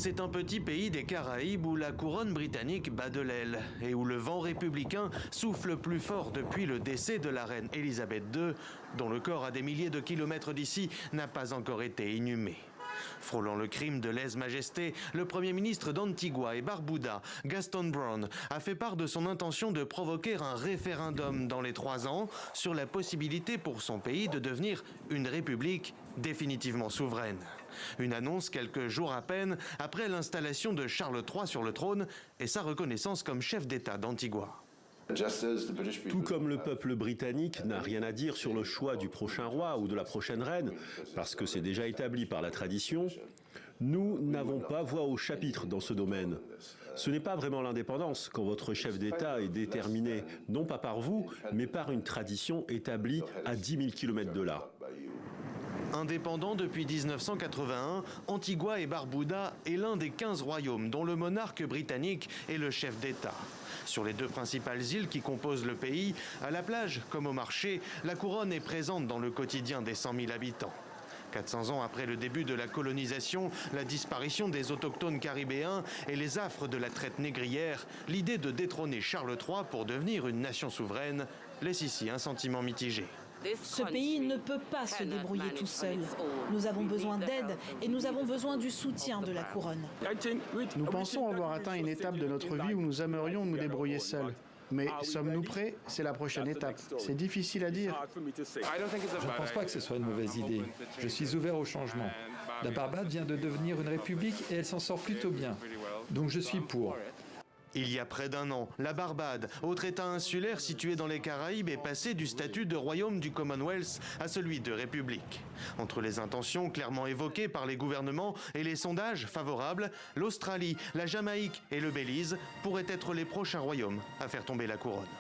C'est un petit pays des Caraïbes où la couronne britannique bat de l'aile et où le vent républicain souffle plus fort depuis le décès de la reine Elisabeth II, dont le corps à des milliers de kilomètres d'ici n'a pas encore été inhumé. Frôlant le crime de lèse-majesté, le Premier ministre d'Antigua et Barbuda, Gaston Brown, a fait part de son intention de provoquer un référendum dans les 3 ans sur la possibilité pour son pays de devenir une république définitivement souveraine. Une annonce quelques jours à peine après l'installation de Charles III sur le trône et sa reconnaissance comme chef d'État d'Antigua. Tout comme le peuple britannique n'a rien à dire sur le choix du prochain roi ou de la prochaine reine, parce que c'est déjà établi par la tradition, nous n'avons pas voix au chapitre dans ce domaine. Ce n'est pas vraiment l'indépendance quand votre chef d'État est déterminé, non pas par vous, mais par une tradition établie à 10 000 km de là. Indépendant depuis 1981, Antigua et Barbuda est l'un des 15 royaumes dont le monarque britannique est le chef d'État. Sur les 2 principales îles qui composent le pays, à la plage comme au marché, la couronne est présente dans le quotidien des 100 000 habitants. 400 ans après le début de la colonisation, la disparition des autochtones caribéens et les affres de la traite négrière, l'idée de détrôner Charles III pour devenir une nation souveraine laisse ici un sentiment mitigé. Ce pays ne peut pas se débrouiller tout seul. Nous avons besoin d'aide et nous avons besoin du soutien de la couronne. Nous pensons avoir atteint une étape de notre vie où nous aimerions nous débrouiller seuls. Mais sommes-nous prêts? C'est la prochaine étape. C'est difficile à dire. Je ne pense pas que ce soit une mauvaise idée. Je suis ouvert au changement. La Barbade vient de devenir une république et elle s'en sort plutôt bien. Donc je suis pour. Il y a près d'1 an, la Barbade, autre État insulaire situé dans les Caraïbes, est passé du statut de royaume du Commonwealth à celui de république. Entre les intentions clairement évoquées par les gouvernements et les sondages favorables, l'Australie, la Jamaïque et le Belize pourraient être les prochains royaumes à faire tomber la couronne.